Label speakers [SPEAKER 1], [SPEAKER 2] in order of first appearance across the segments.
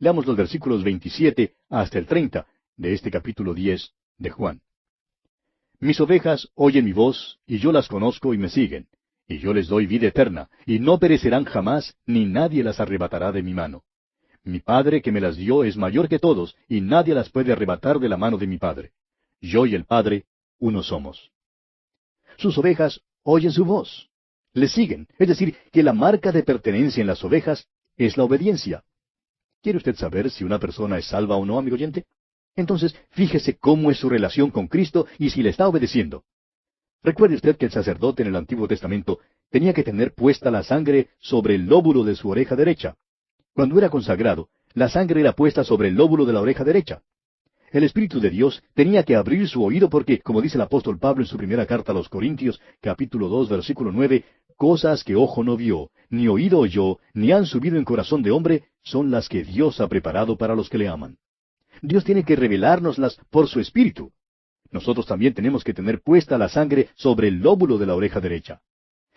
[SPEAKER 1] Leamos los versículos 27 hasta el 30 de este capítulo 10 de Juan. Mis ovejas oyen mi voz, y yo las conozco y me siguen. Y yo les doy vida eterna, y no perecerán jamás, ni nadie las arrebatará de mi mano. Mi Padre que me las dio es mayor que todos, y nadie las puede arrebatar de la mano de mi Padre. Yo y el Padre, uno somos. Sus ovejas oyen su voz. Le siguen, es decir, que la marca de pertenencia en las ovejas es la obediencia. ¿Quiere usted saber si una persona es salva o no, amigo oyente? Entonces, fíjese cómo es su relación con Cristo y si le está obedeciendo. Recuerde usted que el sacerdote en el Antiguo Testamento tenía que tener puesta la sangre sobre el lóbulo de su oreja derecha. Cuando era consagrado, la sangre era puesta sobre el lóbulo de la oreja derecha. El Espíritu de Dios tenía que abrir su oído porque, como dice el apóstol Pablo en su primera carta a los Corintios, capítulo 2, versículo 9, cosas que ojo no vio, ni oído oyó, ni han subido en corazón de hombre, son las que Dios ha preparado para los que le aman. Dios tiene que revelárnoslas por su Espíritu. Nosotros también tenemos que tener puesta la sangre sobre el lóbulo de la oreja derecha.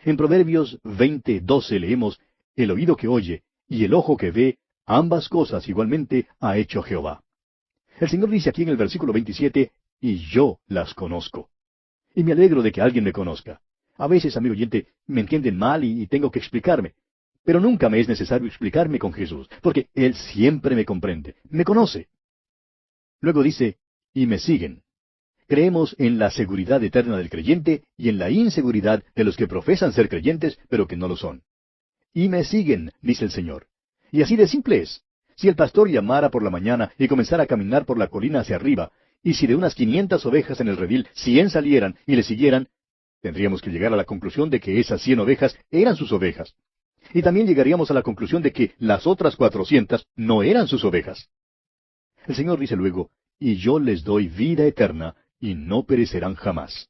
[SPEAKER 1] En Proverbios 20:12 leemos, el oído que oye y el ojo que ve, ambas cosas igualmente ha hecho Jehová. El Señor dice aquí en el versículo 27, y yo las conozco. Y me alegro de que alguien me conozca. A veces, amigo oyente, me entienden mal y tengo que explicarme. Pero nunca me es necesario explicarme con Jesús, porque Él siempre me comprende, me conoce. Luego dice, y me siguen. Creemos en la seguridad eterna del creyente y en la inseguridad de los que profesan ser creyentes, pero que no lo son. Y me siguen, dice el Señor. Y así de simple es. Si el pastor llamara por la mañana y comenzara a caminar por la colina hacia arriba, y si de unas 500 ovejas en el redil 100 salieran y le siguieran, tendríamos que llegar a la conclusión de que esas 100 ovejas eran sus ovejas. Y también llegaríamos a la conclusión de que las otras 400 no eran sus ovejas. El Señor dice luego, y yo les doy vida eterna, y no perecerán jamás.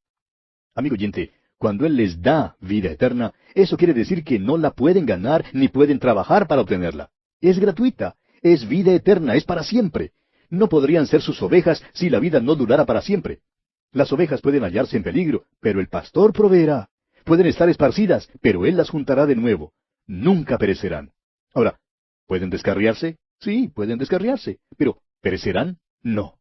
[SPEAKER 1] Amigo oyente, cuando Él les da vida eterna, eso quiere decir que no la pueden ganar ni pueden trabajar para obtenerla. Es gratuita, es vida eterna, es para siempre. No podrían ser sus ovejas si la vida no durara para siempre. Las ovejas pueden hallarse en peligro, pero el pastor proveerá. Pueden estar esparcidas, pero Él las juntará de nuevo. Nunca perecerán. Ahora, ¿pueden descarriarse? Sí, pueden descarriarse, pero ¿perecerán? No.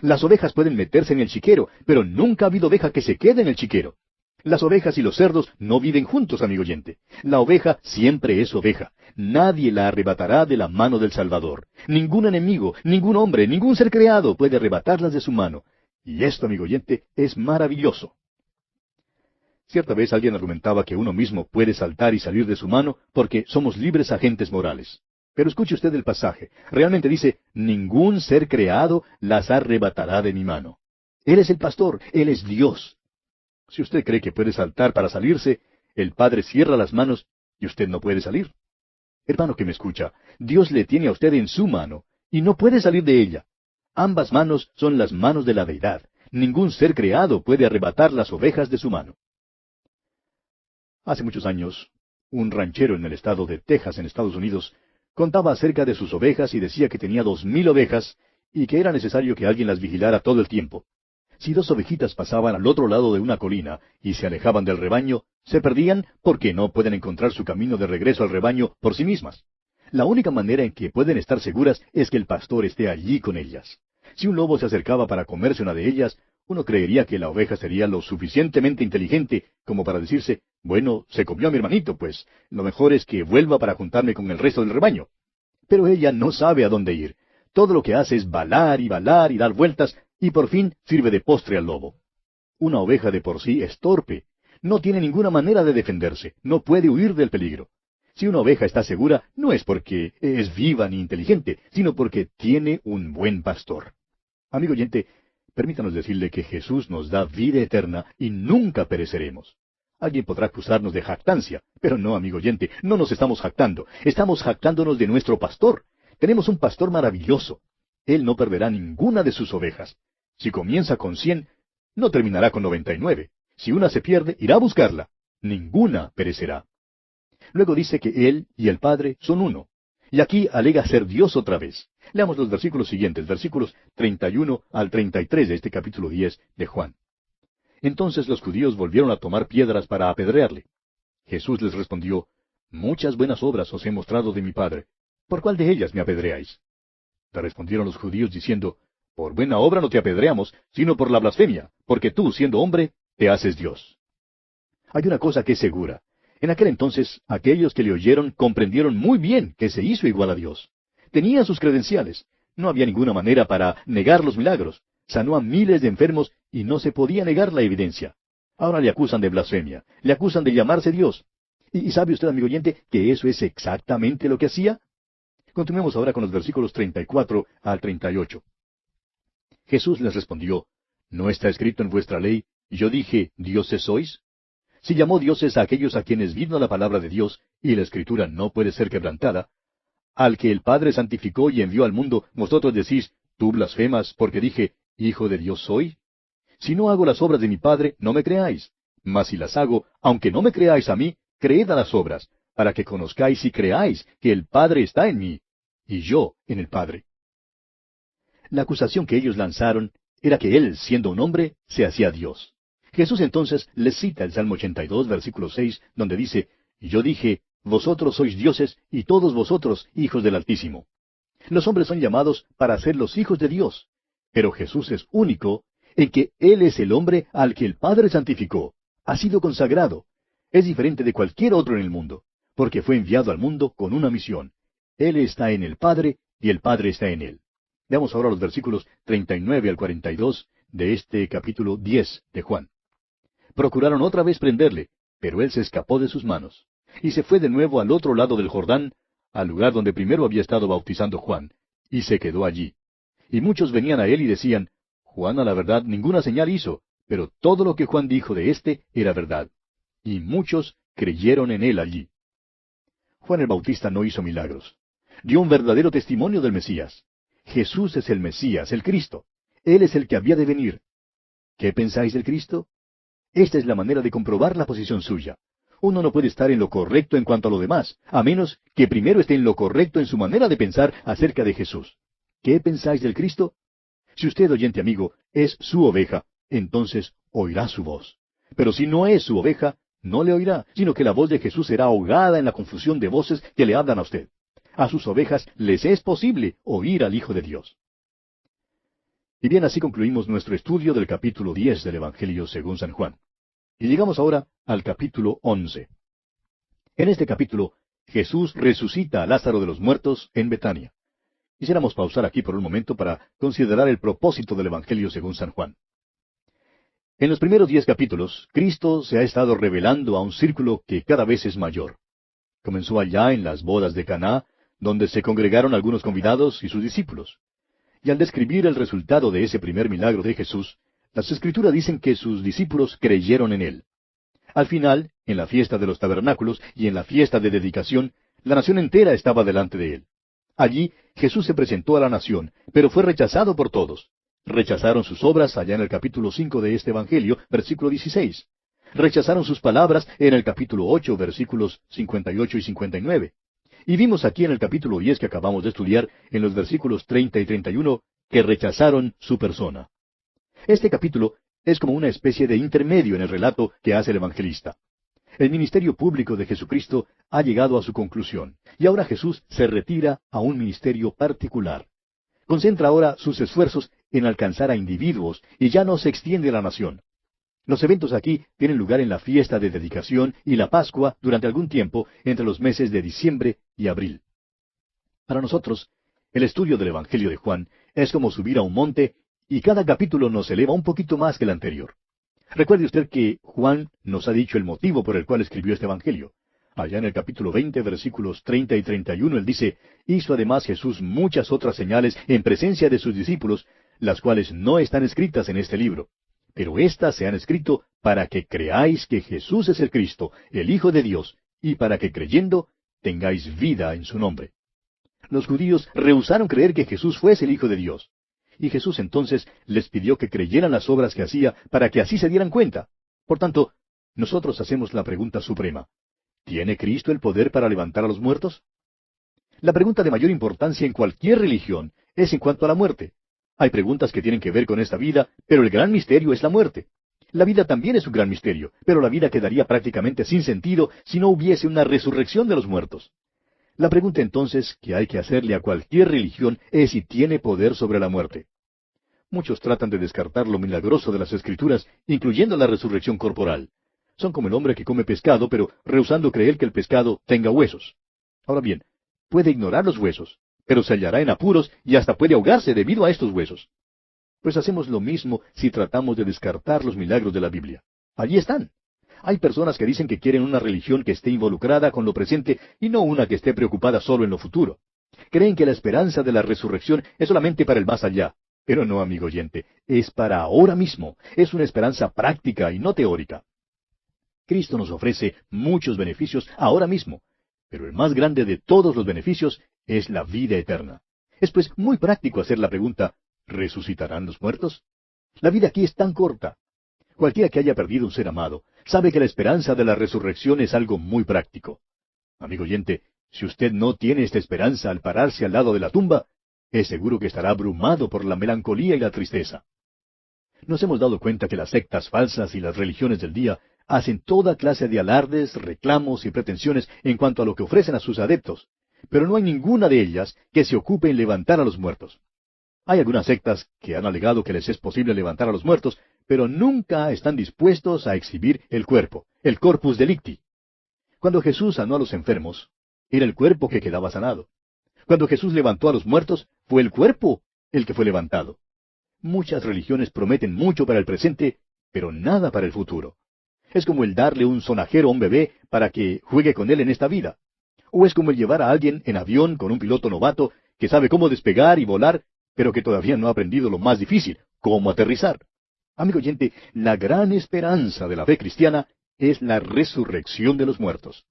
[SPEAKER 1] Las ovejas pueden meterse en el chiquero, pero nunca ha habido oveja que se quede en el chiquero. Las ovejas y los cerdos no viven juntos, amigo oyente. La oveja siempre es oveja. Nadie la arrebatará de la mano del Salvador. Ningún enemigo, ningún hombre, ningún ser creado puede arrebatarlas de su mano. Y esto, amigo oyente, es maravilloso. Cierta vez alguien argumentaba que uno mismo puede saltar y salir de su mano porque somos libres agentes morales. Pero escuche usted el pasaje. Realmente dice, ningún ser creado las arrebatará de mi mano. Él es el pastor, Él es Dios. Si usted cree que puede saltar para salirse, el Padre cierra las manos y usted no puede salir. Hermano que me escucha, Dios le tiene a usted en su mano y no puede salir de ella. Ambas manos son las manos de la deidad. Ningún ser creado puede arrebatar las ovejas de su mano. Hace muchos años, un ranchero en el estado de Texas, en Estados Unidos, contaba acerca de sus ovejas y decía que tenía 2,000 ovejas y que era necesario que alguien las vigilara todo el tiempo. Si 2 ovejitas pasaban al otro lado de una colina y se alejaban del rebaño, se perdían porque no pueden encontrar su camino de regreso al rebaño por sí mismas. La única manera en que pueden estar seguras es que el pastor esté allí con ellas. Si un lobo se acercaba para comerse una de ellas, uno creería que la oveja sería lo suficientemente inteligente como para decirse, bueno, se comió a mi hermanito, pues lo mejor es que vuelva para juntarme con el resto del rebaño. Pero ella no sabe a dónde ir. Todo lo que hace es balar y dar vueltas, y por fin sirve de postre al lobo. Una oveja de por sí es torpe. No tiene ninguna manera de defenderse. No puede huir del peligro. Si una oveja está segura, no es porque es viva ni inteligente, sino porque tiene un buen pastor. Amigo oyente, permítanos decirle que Jesús nos da vida eterna y nunca pereceremos. Alguien podrá acusarnos de jactancia, pero no, amigo oyente, no nos estamos jactando. Estamos jactándonos de nuestro pastor. Tenemos un pastor maravilloso. Él no perderá ninguna de sus ovejas. Si comienza con 100, no terminará con 99. Si una se pierde, irá a buscarla. Ninguna perecerá. Luego dice que Él y el Padre son uno. Y aquí alega ser Dios otra vez. Leamos los versículos siguientes, versículos 31 al 33 de este capítulo 10 de Juan. Entonces los judíos volvieron a tomar piedras para apedrearle. Jesús les respondió, muchas buenas obras os he mostrado de mi Padre. ¿Por cuál de ellas me apedreáis? Le respondieron los judíos diciendo, por buena obra no te apedreamos, sino por la blasfemia, porque tú, siendo hombre, te haces Dios. Hay una cosa que es segura. En aquel entonces, aquellos que le oyeron comprendieron muy bien que se hizo igual a Dios. Tenía sus credenciales. No había ninguna manera para negar los milagros. Sanó a miles de enfermos y no se podía negar la evidencia. Ahora le acusan de blasfemia, le acusan de llamarse Dios. ¿Y sabe usted, amigo oyente, que eso es exactamente lo que hacía? Continuemos ahora con los versículos 34 al 38. Jesús les respondió, ¿no está escrito en vuestra ley, y yo dije, dioses sois? Si llamó dioses a aquellos a quienes vino la palabra de Dios, y la Escritura no puede ser quebrantada, al que el Padre santificó y envió al mundo, vosotros decís, tú blasfemas, porque dije, Hijo de Dios soy. Si no hago las obras de mi Padre, no me creáis. Mas si las hago, aunque no me creáis a mí, creed a las obras, para que conozcáis y creáis que el Padre está en mí, y yo en el Padre. La acusación que ellos lanzaron era que Él, siendo un hombre, se hacía Dios. Jesús entonces les cita el Salmo 82, versículo 6, donde dice, yo dije, vosotros sois dioses, y todos vosotros hijos del Altísimo. Los hombres son llamados para ser los hijos de Dios, pero Jesús es único en que Él es el hombre al que el Padre santificó, ha sido consagrado. Es diferente de cualquier otro en el mundo, porque fue enviado al mundo con una misión. Él está en el Padre, y el Padre está en Él. Veamos ahora los versículos 39 al 42 de este capítulo 10 de Juan. Procuraron otra vez prenderle, pero él se escapó de sus manos, y se fue de nuevo al otro lado del Jordán, al lugar donde primero había estado bautizando Juan, y se quedó allí. Y muchos venían a él y decían, Juan a la verdad ninguna señal hizo, pero todo lo que Juan dijo de éste era verdad. Y muchos creyeron en él allí. Juan el Bautista no hizo milagros. Dio un verdadero testimonio del Mesías. Jesús es el Mesías, el Cristo. Él es el que había de venir. ¿Qué pensáis del Cristo? Esta es la manera de comprobar la posición suya. Uno no puede estar en lo correcto en cuanto a lo demás, a menos que primero esté en lo correcto en su manera de pensar acerca de Jesús. ¿Qué pensáis del Cristo? Si usted, oyente amigo, es su oveja, entonces oirá su voz. Pero si no es su oveja, no le oirá, sino que la voz de Jesús será ahogada en la confusión de voces que le hablan a usted. A sus ovejas les es posible oír al Hijo de Dios. Y bien, así concluimos nuestro estudio del capítulo 10 del Evangelio según San Juan. Y llegamos ahora al capítulo 11. En este capítulo, Jesús resucita a Lázaro de los muertos en Betania. Quisiéramos pausar aquí por un momento para considerar el propósito del Evangelio según San Juan. En los primeros 10 capítulos, Cristo se ha estado revelando a un círculo que cada vez es mayor. Comenzó allá en las bodas de Caná, donde se congregaron algunos convidados y sus discípulos. Y al describir el resultado de ese primer milagro de Jesús, las Escrituras dicen que sus discípulos creyeron en él. Al final, en la fiesta de los tabernáculos y en la fiesta de dedicación, la nación entera estaba delante de él. Allí Jesús se presentó a la nación, pero fue rechazado por todos. Rechazaron sus obras allá en el capítulo 5 de este Evangelio, versículo 16. Rechazaron sus palabras en el capítulo 8, versículos 58 y 59. Y vimos aquí en el capítulo 10 que acabamos de estudiar, en los versículos 30 y 31, que rechazaron su persona. Este capítulo es como una especie de intermedio en el relato que hace el evangelista. El ministerio público de Jesucristo ha llegado a su conclusión, y ahora Jesús se retira a un ministerio particular. Concentra ahora sus esfuerzos en alcanzar a individuos y ya no se extiende a la nación. Los eventos aquí tienen lugar en la fiesta de dedicación y la Pascua durante algún tiempo entre los meses de diciembre y abril. Para nosotros, el estudio del Evangelio de Juan es como subir a un monte y cada capítulo nos eleva un poquito más que el anterior. Recuerde usted que Juan nos ha dicho el motivo por el cual escribió este Evangelio. Allá en el capítulo 20, versículos 30 y 31, él dice, hizo además Jesús muchas otras señales en presencia de sus discípulos, las cuales no están escritas en este libro. Pero éstas se han escrito para que creáis que Jesús es el Cristo, el Hijo de Dios, y para que creyendo tengáis vida en su nombre. Los judíos rehusaron creer que Jesús fuese el Hijo de Dios. Y Jesús entonces les pidió que creyeran las obras que hacía para que así se dieran cuenta. Por tanto, nosotros hacemos la pregunta suprema. ¿Tiene Cristo el poder para levantar a los muertos? La pregunta de mayor importancia en cualquier religión es en cuanto a la muerte. Hay preguntas que tienen que ver con esta vida, pero el gran misterio es la muerte. La vida también es un gran misterio, pero la vida quedaría prácticamente sin sentido si no hubiese una resurrección de los muertos. La pregunta entonces que hay que hacerle a cualquier religión es si tiene poder sobre la muerte. Muchos tratan de descartar lo milagroso de las Escrituras, incluyendo la resurrección corporal. Son como el hombre que come pescado, pero rehusando creer que el pescado tenga huesos. Ahora bien, puede ignorar los huesos, pero se hallará en apuros y hasta puede ahogarse debido a estos huesos. Pues hacemos lo mismo si tratamos de descartar los milagros de la Biblia. Allí están. Hay personas que dicen que quieren una religión que esté involucrada con lo presente y no una que esté preocupada solo en lo futuro. Creen que la esperanza de la resurrección es solamente para el más allá. Pero no, amigo oyente, es para ahora mismo. Es una esperanza práctica y no teórica. Cristo nos ofrece muchos beneficios ahora mismo, pero el más grande de todos los beneficios es la vida eterna. Es pues muy práctico hacer la pregunta, ¿resucitarán los muertos? La vida aquí es tan corta. Cualquiera que haya perdido un ser amado sabe que la esperanza de la resurrección es algo muy práctico. Amigo oyente, si usted no tiene esta esperanza al pararse al lado de la tumba, es seguro que estará abrumado por la melancolía y la tristeza. Nos hemos dado cuenta que las sectas falsas y las religiones del día hacen toda clase de alardes, reclamos y pretensiones en cuanto a lo que ofrecen a sus adeptos, pero no hay ninguna de ellas que se ocupe en levantar a los muertos. Hay algunas sectas que han alegado que les es posible levantar a los muertos, pero nunca están dispuestos a exhibir el cuerpo, el corpus delicti. Cuando Jesús sanó a los enfermos, era el cuerpo que quedaba sanado. Cuando Jesús levantó a los muertos, fue el cuerpo el que fue levantado. Muchas religiones prometen mucho para el presente, pero nada para el futuro. Es como el darle un sonajero a un bebé para que juegue con él en esta vida. O es como el llevar a alguien en avión con un piloto novato que sabe cómo despegar y volar, pero que todavía no ha aprendido lo más difícil, cómo aterrizar. Amigo oyente, la gran esperanza de la fe cristiana es la resurrección de los muertos.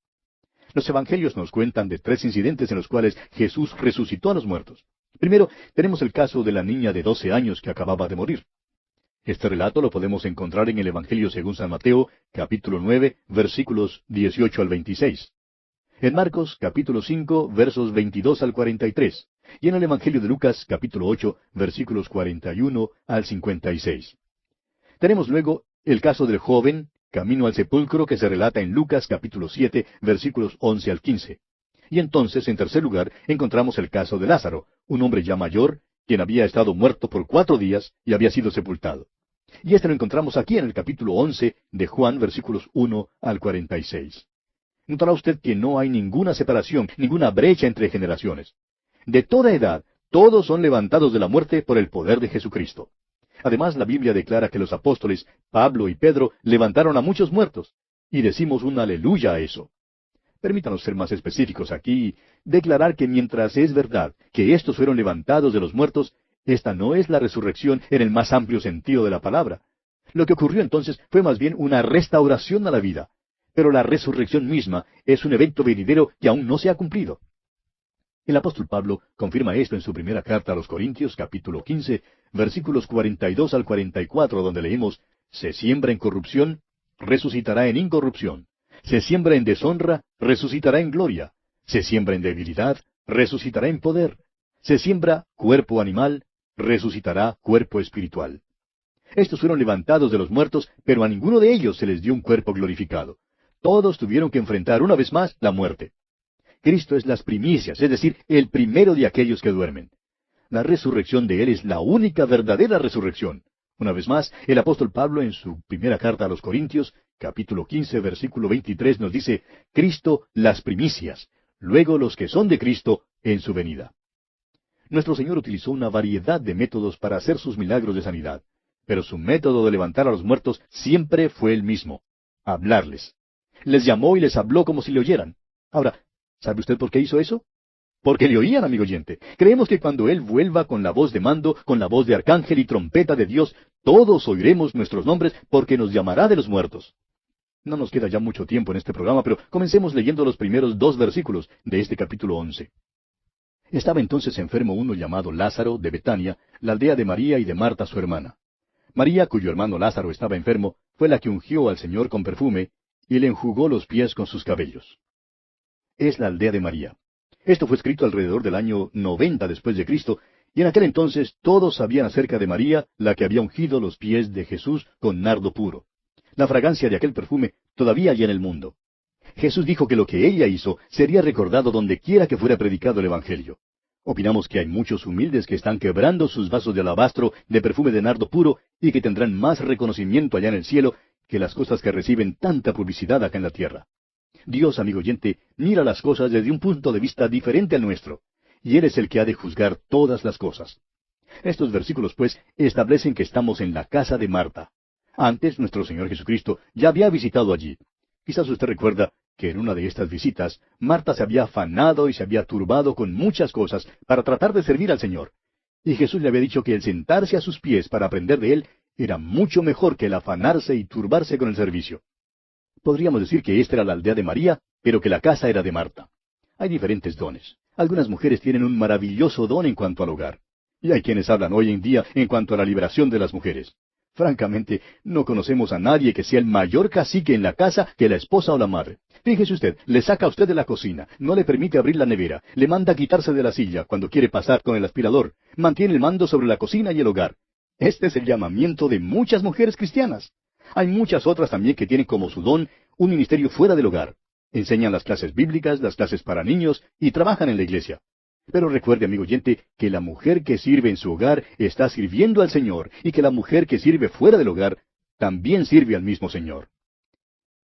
[SPEAKER 1] Los evangelios nos cuentan de 3 incidentes en los cuales Jesús resucitó a los muertos. Primero, tenemos el caso de la niña de 12 años que acababa de morir. Este relato lo podemos encontrar en el Evangelio según San Mateo, capítulo 9, versículos 18 al 26. En Marcos, capítulo 5, versos 22 al 43. Y en el Evangelio de Lucas, capítulo 8, versículos 41 al 56. Tenemos luego el caso del joven, camino al sepulcro, que se relata en Lucas, capítulo 7, versículos 11 al 15. Y entonces, en tercer lugar, encontramos el caso de Lázaro, un hombre ya mayor, quien había estado muerto por 4 días y había sido sepultado. Y este lo encontramos aquí en el capítulo 11 de Juan, versículos 1 al 46. Notará usted que no hay ninguna separación, ninguna brecha entre generaciones. De toda edad, todos son levantados de la muerte por el poder de Jesucristo. Además, la Biblia declara que los apóstoles Pablo y Pedro levantaron a muchos muertos, y decimos un aleluya a eso. Permítanos ser más específicos aquí y declarar que mientras es verdad que estos fueron levantados de los muertos, esta no es la resurrección en el más amplio sentido de la palabra. Lo que ocurrió entonces fue más bien una restauración a la vida, pero la resurrección misma es un evento venidero que aún no se ha cumplido. El apóstol Pablo confirma esto en su primera carta a los Corintios, capítulo 15, versículos 42 al 44, donde leemos, «Se siembra en corrupción, resucitará en incorrupción. Se siembra en deshonra, resucitará en gloria. Se siembra en debilidad, resucitará en poder. Se siembra cuerpo animal, resucitará cuerpo espiritual». Estos fueron levantados de los muertos, pero a ninguno de ellos se les dio un cuerpo glorificado. Todos tuvieron que enfrentar una vez más la muerte. Cristo es las primicias, es decir, el primero de aquellos que duermen. La resurrección de Él es la única verdadera resurrección. Una vez más, el apóstol Pablo en su primera carta a los Corintios, capítulo 15, versículo 23, nos dice, «Cristo las primicias, luego los que son de Cristo en su venida». Nuestro Señor utilizó una variedad de métodos para hacer sus milagros de sanidad, pero su método de levantar a los muertos siempre fue el mismo, hablarles. Les llamó y les habló como si le oyeran. Ahora, ¿sabe usted por qué hizo eso? Porque le oían, amigo oyente. Creemos que cuando Él vuelva con la voz de mando, con la voz de arcángel y trompeta de Dios, todos oiremos nuestros nombres porque nos llamará de los muertos. No nos queda ya mucho tiempo en este programa, pero comencemos leyendo los primeros 2 versículos de este capítulo 11. Estaba entonces enfermo uno llamado Lázaro de Betania, la aldea de María y de Marta su hermana. María, cuyo hermano Lázaro estaba enfermo, fue la que ungió al Señor con perfume y le enjugó los pies con sus cabellos. Es la aldea de María. Esto fue escrito alrededor del año 90 después de Cristo, y en aquel entonces todos sabían acerca de María, la que había ungido los pies de Jesús con nardo puro. La fragancia de aquel perfume todavía hay en el mundo. Jesús dijo que lo que ella hizo sería recordado donde quiera que fuera predicado el Evangelio. Opinamos que hay muchos humildes que están quebrando sus vasos de alabastro de perfume de nardo puro y que tendrán más reconocimiento allá en el cielo que las cosas que reciben tanta publicidad acá en la tierra. Dios, amigo oyente, mira las cosas desde un punto de vista diferente al nuestro, y Él es el que ha de juzgar todas las cosas. Estos versículos, pues, establecen que estamos en la casa de Marta. Antes, nuestro Señor Jesucristo ya había visitado allí. Quizás usted recuerda que en una de estas visitas, Marta se había afanado y se había turbado con muchas cosas para tratar de servir al Señor. Y Jesús le había dicho que el sentarse a sus pies para aprender de Él era mucho mejor que el afanarse y turbarse con el servicio. Podríamos decir que esta era la aldea de María, pero que la casa era de Marta. Hay diferentes dones. Algunas mujeres tienen un maravilloso don en cuanto al hogar. Y hay quienes hablan hoy en día en cuanto a la liberación de las mujeres. Francamente, no conocemos a nadie que sea el mayor cacique en la casa que la esposa o la madre. Fíjese usted, le saca a usted de la cocina, no le permite abrir la nevera, le manda quitarse de la silla cuando quiere pasar con el aspirador, mantiene el mando sobre la cocina y el hogar. Este es el llamamiento de muchas mujeres cristianas. Hay muchas otras también que tienen como su don un ministerio fuera del hogar. Enseñan las clases bíblicas, las clases para niños y trabajan en la iglesia. Pero recuerde, amigo oyente, que la mujer que sirve en su hogar está sirviendo al Señor y que la mujer que sirve fuera del hogar también sirve al mismo Señor.